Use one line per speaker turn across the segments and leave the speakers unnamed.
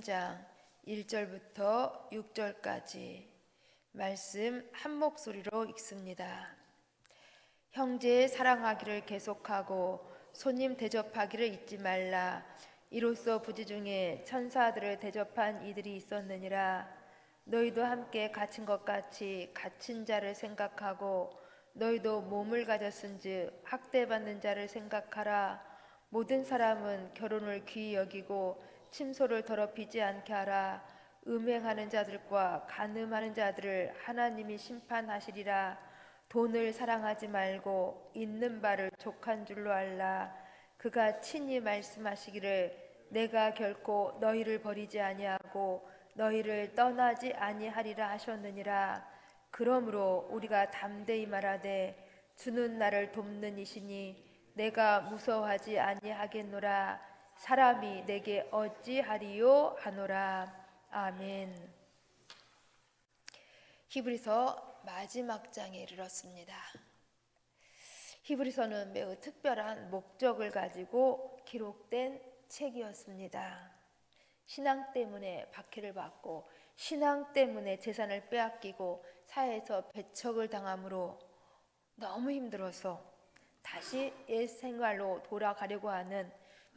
13장 1절부터 6절까지 말씀 한 목소리로 읽습니다. 형제 사랑하기를 계속하고 손님 대접하기를 잊지 말라. 이로써 부지 중에 천사들을 대접한 이들이 있었느니라. 너희도 함께 갇힌 것 같이 갇힌 자를 생각하고 너희도 몸을 가졌은즉 학대받는 자를 생각하라. 모든 사람은 결혼을 귀히 여기고 침소를 더럽히지 않게 하라. 음행하는 자들과 간음하는 자들을 하나님이 심판하시리라. 돈을 사랑하지 말고 있는 바를 족한 줄로 알라. 그가 친히 말씀하시기를 내가 결코 너희를 버리지 아니하고 너희를 떠나지 아니하리라 하셨느니라. 그러므로 우리가 담대히 말하되 주는 나를 돕는 이시니 내가 무서워하지 아니하겠노라. 사람이 내게 어찌하리요 하노라. 아멘. 히브리서 마지막 장에 이르렀습니다. 히브리서는 매우 특별한 목적을 가지고 기록된 책이었습니다. 신앙 때문에 박해를 받고 신앙 때문에 재산을 빼앗기고 사회에서 배척을 당함으로 너무 힘들어서 다시 옛 생활로 돌아가려고 하는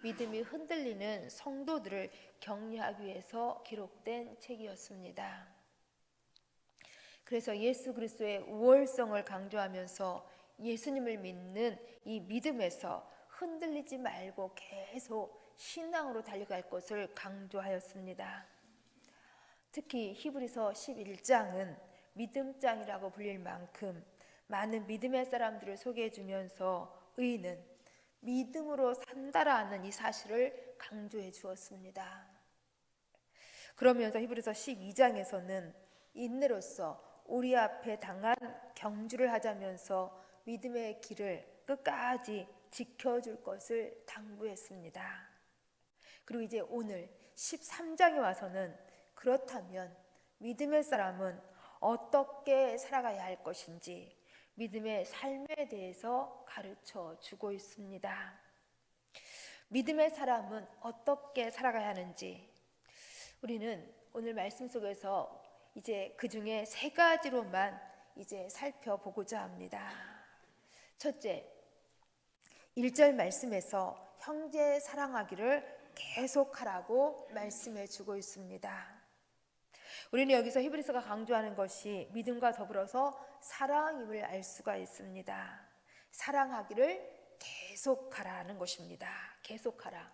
믿음이 흔들리는 성도들을 격려하기 위해서 기록된 책이었습니다. 그래서 예수 그리스도의 우월성을 강조하면서 예수님을 믿는 이 믿음에서 흔들리지 말고 계속 신앙으로 달려갈 것을 강조하였습니다. 특히 히브리서 11장은 믿음장이라고 불릴 만큼 많은 믿음의 사람들을 소개해 주면서 의인은 믿음으로 산다라는 이 사실을 강조해 주었습니다. 그러면서 히브리서 12장에서는 인내로서 우리 앞에 당한 경주를 하자면서 믿음의 길을 끝까지 지켜줄 것을 당부했습니다. 그리고 이제 오늘 13장에 와서는 그렇다면 믿음의 사람은 어떻게 살아가야 할 것인지 믿음의 삶에 대해서 가르쳐 주고 있습니다. 믿음의 사람은 어떻게 살아가야 하는지 우리는 오늘 말씀 속에서 이제 그 중에 세 가지로만 이제 살펴보고자 합니다. 첫째, 1절 말씀에서 형제 사랑하기를 계속하라고 말씀해 주고 있습니다. 우리는 여기서 히브리서가 강조하는 것이 믿음과 더불어서 사랑임을 알 수가 있습니다. 사랑하기를 계속하라는 것입니다. 계속하라.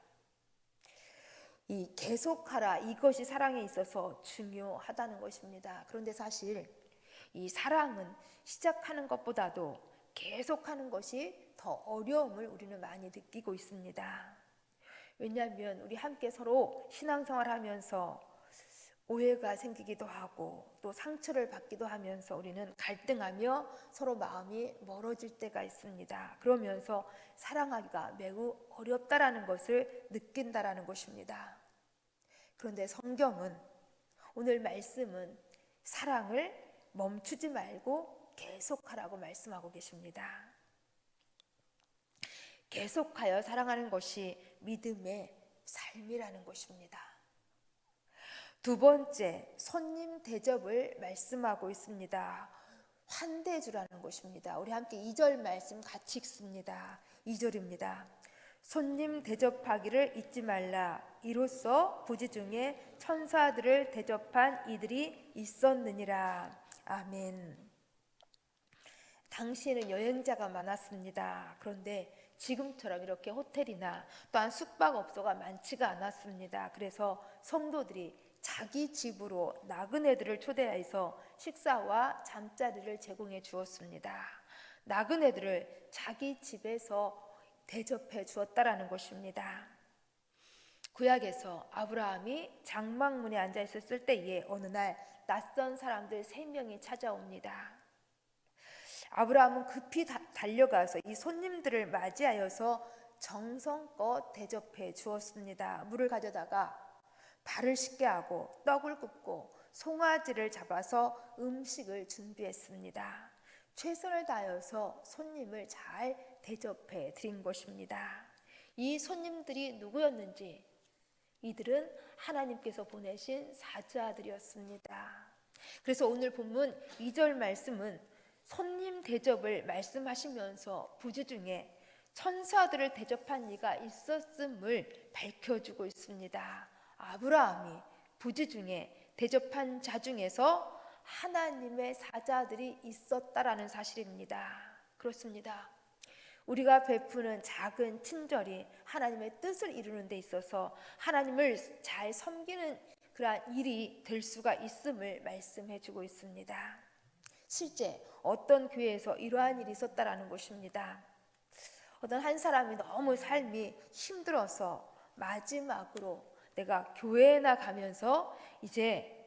이 계속하라 이것이 사랑에 있어서 중요하다는 것입니다. 그런데 사실 이 사랑은 시작하는 것보다도 계속하는 것이 더 어려움을 우리는 많이 느끼고 있습니다. 왜냐하면 우리 함께 서로 신앙생활하면서 오해가 생기기도 하고 또 상처를 받기도 하면서 우리는 갈등하며 서로 마음이 멀어질 때가 있습니다. 그러면서 사랑하기가 매우 어렵다라는 것을 느낀다라는 것입니다. 그런데 성경은 오늘 말씀은 사랑을 멈추지 말고 계속하라고 말씀하고 계십니다. 계속하여 사랑하는 것이 믿음의 삶이라는 것입니다. 두 번째, 손님 대접을 말씀하고 있습니다. 환대해 주라는 것입니다. 우리 함께 2절 말씀 같이 읽습니다. 2절입니다. 손님 대접하기를 잊지 말라. 이로써 부지 중에 천사들을 대접한 이들이 있었느니라. 아멘. 당시에는 여행자가 많았습니다. 그런데 지금처럼 이렇게 호텔이나 또한 숙박업소가 많지가 않았습니다. 그래서 성도들이 자기 집으로 나그네들을 초대해서 식사와 잠자리를 제공해 주었습니다. 나그네들을 자기 집에서 대접해 주었다라는 것입니다. 구약에서 아브라함이 장막문에 앉아 있었을 때에 어느 날 낯선 사람들 3명이 찾아옵니다. 아브라함은 급히 달려가서 이 손님들을 맞이하여서 정성껏 대접해 주었습니다. 물을 가져다가 발을 씻게 하고 떡을 굽고 송아지를 잡아서 음식을 준비했습니다. 최선을 다해서 손님을 잘 대접해 드린 것입니다. 이 손님들이 누구였는지 이들은 하나님께서 보내신 사자들이었습니다. 그래서 오늘 본문 2절 말씀은 손님 대접을 말씀하시면서 부주 중에 천사들을 대접한 이가 있었음을 밝혀주고 있습니다. 아브라함이 부주 중에 대접한 자 중에서 하나님의 사자들이 있었다라는 사실입니다. 그렇습니다. 우리가 베푸는 작은 친절이 하나님의 뜻을 이루는 데 있어서 하나님을 잘 섬기는 그러한 일이 될 수가 있음을 말씀해 주고 있습니다. 실제 어떤 교회에서 이러한 일이 있었다라는 것입니다. 어떤 한 사람이 너무 삶이 힘들어서 마지막으로 내가 교회나 가면서 이제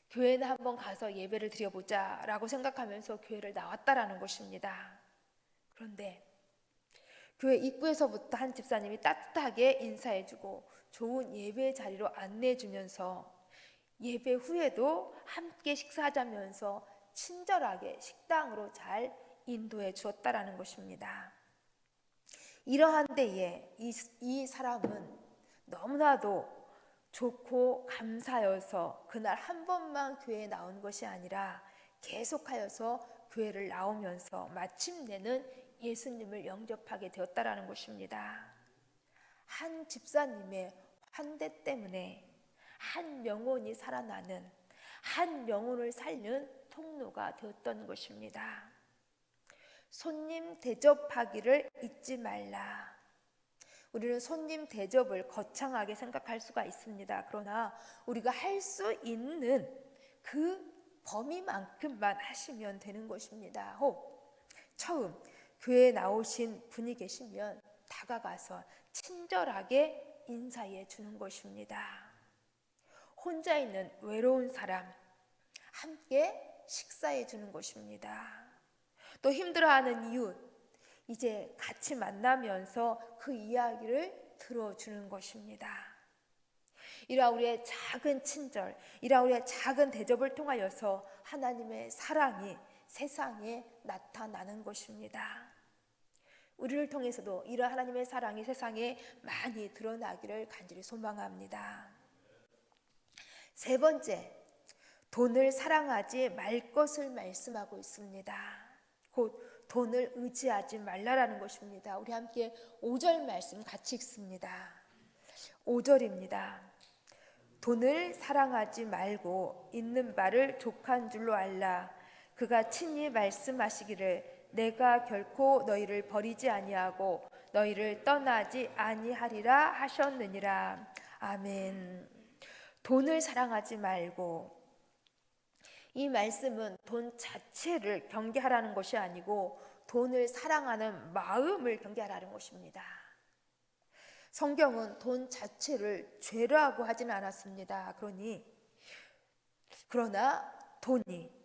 교회나 한번 가서 예배를 드려보자 라고 생각하면서 교회를 나왔다라는 것입니다. 그런데 교회 입구에서부터 한 집사님이 따뜻하게 인사해주고 좋은 예배 자리로 안내해주면서 예배 후에도 함께 식사하자면서 친절하게 식당으로 잘 인도해 주었다라는 것입니다. 이러한 때에 이 사람은 너무나도 좋고 감사여서 그날 한 번만 교회에 나온 것이 아니라 계속하여서 교회를 나오면서 마침내는 예수님을 영접하게 되었다라는 것입니다. 한 집사님의 환대 때문에 한 영혼이 살아나는, 한 영혼을 살리는 통로가 되었던 것입니다. 손님 대접하기를 잊지 말라. 우리는 손님 대접을 거창하게 생각할 수가 있습니다. 그러나 우리가 할 수 있는 그 범위만큼만 하시면 되는 것입니다. 혹 처음 교회에 나오신 분이 계시면 다가가서 친절하게 인사해 주는 것입니다. 혼자 있는 외로운 사람 함께 식사해 주는 것입니다. 또 힘들어하는 이웃 이제 같이 만나면서 그 이야기를 들어주는 것입니다. 이러한 우리의 작은 친절, 이러한 우리의 작은 대접을 통하여서 하나님의 사랑이 세상에 나타나는 것입니다. 우리를 통해서도 이러한 하나님의 사랑이 세상에 많이 드러나기를 간절히 소망합니다. 세 번째, 돈을 사랑하지 말 것을 말씀하고 있습니다. 곧 돈을 의지하지 말라라는 것입니다. 우리 함께 5절 말씀 같이 읽습니다. 5절입니다. 돈을 사랑하지 말고 있는 바를 족한 줄로 알라. 그가 친히 말씀하시기를 내가 결코 너희를 버리지 아니하고 너희를 떠나지 아니하리라 하셨느니라. 아멘. 돈을 사랑하지 말고, 이 말씀은 돈 자체를 경계하라는 것이 아니고 돈을 사랑하는 마음을 경계하라는 것입니다. 성경은 돈 자체를 죄라고 하지는 않았습니다. 그러나 돈이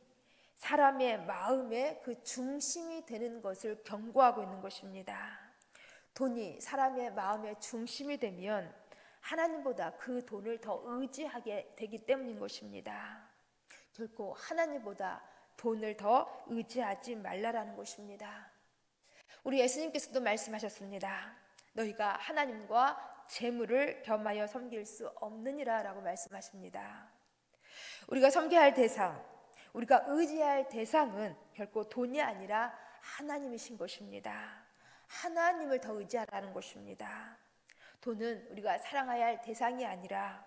사람의 마음의 그 중심이 되는 것을 경고하고 있는 것입니다. 돈이 사람의 마음의 중심이 되면 하나님보다 그 돈을 더 의지하게 되기 때문인 것입니다. 결코 하나님보다 돈을 더 의지하지 말라라는 것입니다. 우리 예수님께서도 말씀하셨습니다. 너희가 하나님과 재물을 겸하여 섬길 수 없느니라 라고 말씀하십니다. 우리가 섬겨야 할 대상, 우리가 의지할 대상은 결코 돈이 아니라 하나님이신 것입니다. 하나님을 더 의지하라는 것입니다. 돈은 우리가 사랑해야 할 대상이 아니라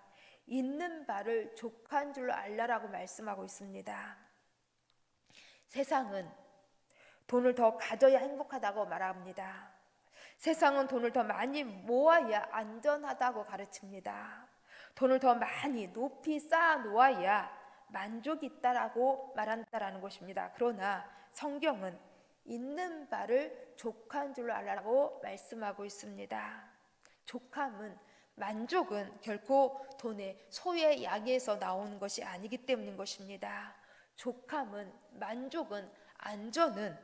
있는 바를 족한 줄로 알라라고 말씀하고 있습니다. 세상은 돈을 더 가져야 행복하다고 말합니다. 세상은 돈을 더 많이 모아야 안전하다고 가르칩니다. 돈을 더 많이 높이 쌓아 놓아야 만족이 있다라고 말한다라는 것입니다. 그러나 성경은 있는 바를 족한 줄로 알라라고 말씀하고 있습니다. 족함은, 만족은 결코 돈의 소의 양에서 나오는 것이 아니기 때문인 것입니다. 족함은, 만족은, 안전은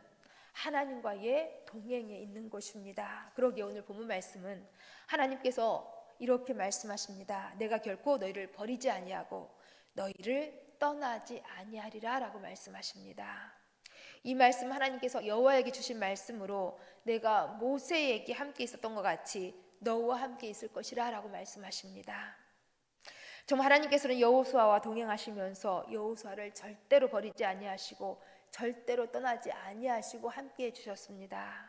하나님과의 동행에 있는 것입니다. 그러기에 오늘 본문 말씀은 하나님께서 이렇게 말씀하십니다. 내가 결코 너희를 버리지 아니하고 너희를 떠나지 아니하리라 라고 말씀하십니다. 이 말씀 하나님께서 여호와에게 주신 말씀으로 내가 모세에게 함께 있었던 것 같이 너와 함께 있을 것이라 라고 말씀하십니다. 정말 하나님께서는 여호수아와 동행하시면서 여호수아를 절대로 버리지 아니하시고 절대로 떠나지 아니하시고 함께해 주셨습니다.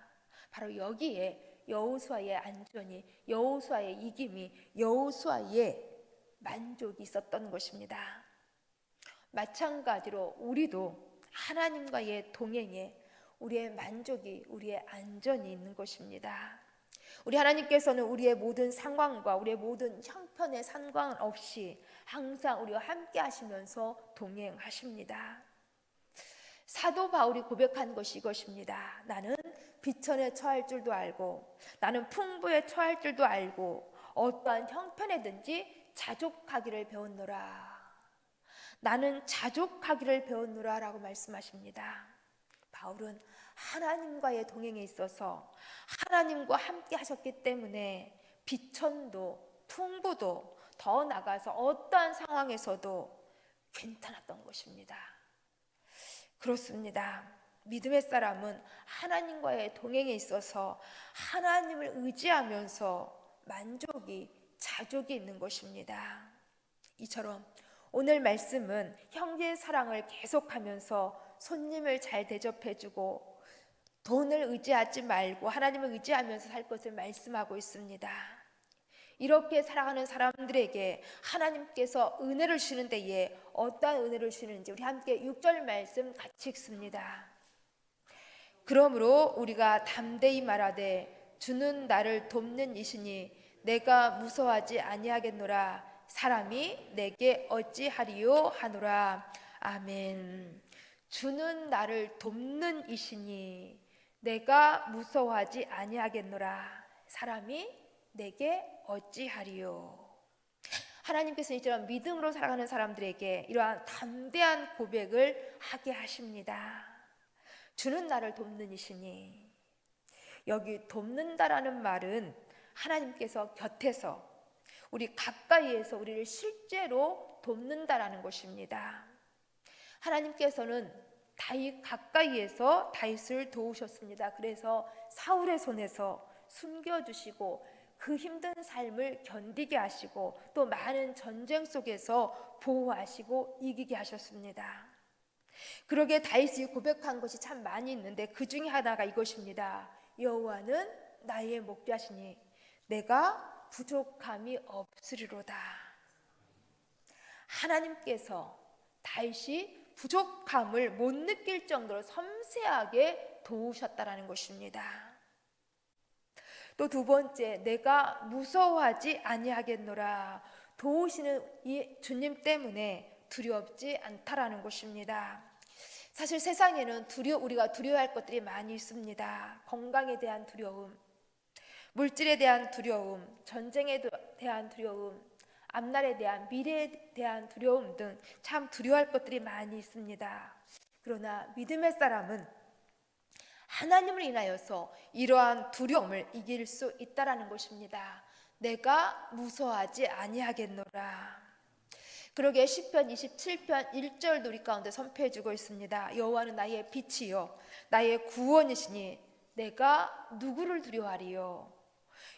바로 여기에 여호수아의 안전이, 여호수아의 이김이, 여호수아의 만족이 있었던 것입니다. 마찬가지로 우리도 하나님과의 동행에 우리의 만족이, 우리의 안전이 있는 것입니다. 우리 하나님께서는 우리의 모든 상황과 우리의 모든 형편에 상관없이 항상 우리와 함께 하시면서 동행하십니다. 사도 바울이 고백한 것이 이것입니다. 나는 비천에 처할 줄도 알고 나는 풍부에 처할 줄도 알고 어떠한 형편에든지 자족하기를 배웠노라. 나는 자족하기를 배웠노라 라고 말씀하십니다. 바울은 하나님과의 동행에 있어서 하나님과 함께 하셨기 때문에 비천도 풍부도 더 나아가서 어떠한 상황에서도 괜찮았던 것입니다. 그렇습니다. 믿음의 사람은 하나님과의 동행에 있어서 하나님을 의지하면서 만족이, 자족이 있는 것입니다. 이처럼 오늘 말씀은 형제의 사랑을 계속하면서 손님을 잘 대접해주고 돈을 의지하지 말고 하나님을 의지하면서 살 것을 말씀하고 있습니다. 이렇게 살아가는 사람들에게 하나님께서 은혜를 주시는 데에 어떠한 은혜를 주시는지 우리 함께 6절 말씀 같이 읽습니다. 그러므로 우리가 담대히 말하되 주는 나를 돕는 이시니 내가 무서워하지 아니하겠노라. 사람이 내게 어찌하리요 하노라. 아멘. 주는 나를 돕는 이시니 내가 무서워하지 아니하겠노라. 사람이 내게 어찌하리요. 하나님께서 이처럼 믿음으로 살아가는 사람들에게 이러한 담대한 고백을 하게 하십니다. 주는 나를 돕는 이시니, 여기 돕는다라는 말은 하나님께서 곁에서 우리 가까이에서 우리를 실제로 돕는다라는 것입니다. 하나님께서는 다윗 가까이에서 다윗을 도우셨습니다. 그래서 사울의 손에서 숨겨주시고 그 힘든 삶을 견디게 하시고 또 많은 전쟁 속에서 보호하시고 이기게 하셨습니다. 그러게 다윗이 고백한 것이 참 많이 있는데 그 중에 하나가 이것입니다. 여호와는 나의 목자시니 내가 부족함이 없으리로다. 하나님께서 다윗이 부족함을 못 느낄 정도로 섬세하게 도우셨다라는 것입니다. 또 두 번째, 내가 무서워하지 아니하겠노라. 도우시는 이 주님 때문에 두렵지 않다라는 것입니다. 사실 세상에는 우리가 두려워할 것들이 많이 있습니다. 건강에 대한 두려움, 물질에 대한 두려움, 전쟁에 대한 두려움, 앞날에 대한, 미래에 대한 두려움 등 참 두려워할 것들이 많이 있습니다. 그러나 믿음의 사람은 하나님을 인하여서 이러한 두려움을 이길 수 있다라는 것입니다. 내가 무서워하지 아니하겠노라. 그러게 시편 27편 1절도 우리 가운데 선포해주고 있습니다. 여호와는 나의 빛이요 나의 구원이시니 내가 누구를 두려워하리요.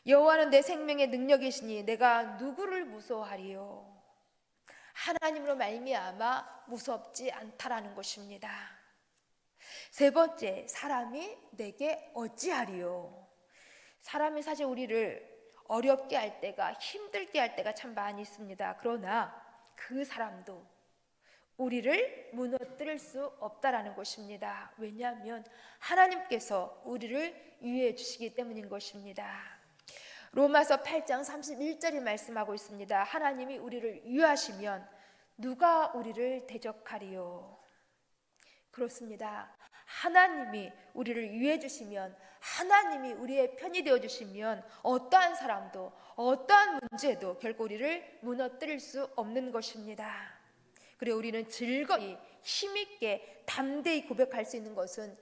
여호와는 내 생명의 능력이시니 내가 누구를 무서워하리요. 하나님으로 말미암아 무섭지 않다라는 것입니다. 세 번째, 사람이 내게 어찌하리요. 사람이 사실 우리를 어렵게 할 때가, 힘들게 할 때가 참 많이 있습니다. 그러나 그 사람도 우리를 무너뜨릴 수 없다라는 것입니다. 왜냐하면 하나님께서 우리를 위해 주시기 때문인 것입니다. 로마서 8장 31절이 말씀하고 있습니다. 하나님이 우리를 위하시면 누가 우리를 대적하리요. 그렇습니다. 하나님이 우리를 위해 주시면, 하나님이 우리의 편이 되어 주시면 어떠한 사람도 어떠한 문제도 결국 우리를 무너뜨릴 수 없는 것입니다. 그리고 우리는 즐거이 힘있게 담대히 고백할 수 있는 것은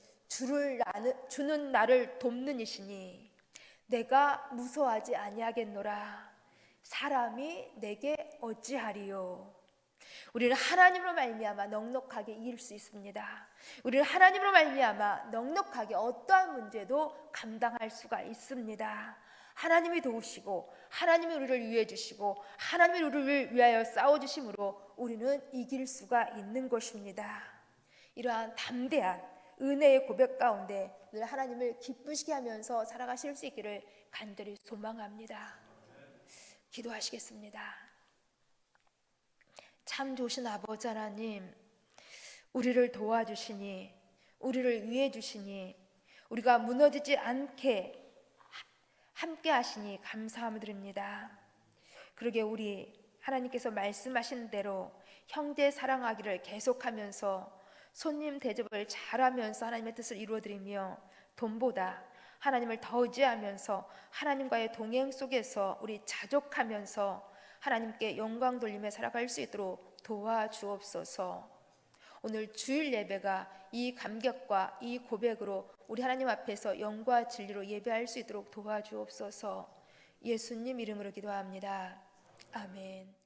주는 나를 돕는 이시니 내가 무서워하지 아니하겠노라. 사람이 내게 어찌하리요. 우리는 하나님으로 말미암아 넉넉하게 이길 수 있습니다. 우리는 하나님으로 말미암아 넉넉하게 어떠한 문제도 감당할 수가 있습니다. 하나님이 도우시고 하나님이 우리를 위해 주시고 하나님이 우리를 위하여 싸워주심으로 우리는 이길 수가 있는 것입니다. 이러한 담대한 은혜의 고백 가운데 늘 하나님을 기쁘시게 하면서 살아가실 수 있기를 간절히 소망합니다. 기도하시겠습니다. 참 좋으신 아버지 하나님, 우리를 도와주시니 우리를 위해 주시니 우리가 무너지지 않게 함께 하시니 감사함을 드립니다. 그러게 우리 하나님께서 말씀하신 대로 형제 사랑하기를 계속하면서 손님 대접을 잘하면서 하나님의 뜻을 이루어드리며 돈보다 하나님을 더 의지하면서 하나님과의 동행 속에서 우리 자족하면서 하나님께 영광 돌리며 살아갈 수 있도록 도와주옵소서. 오늘 주일 예배가 이 감격과 이 고백으로 우리 하나님 앞에서 영과 진리로 예배할 수 있도록 도와주옵소서. 예수님 이름으로 기도합니다. 아멘.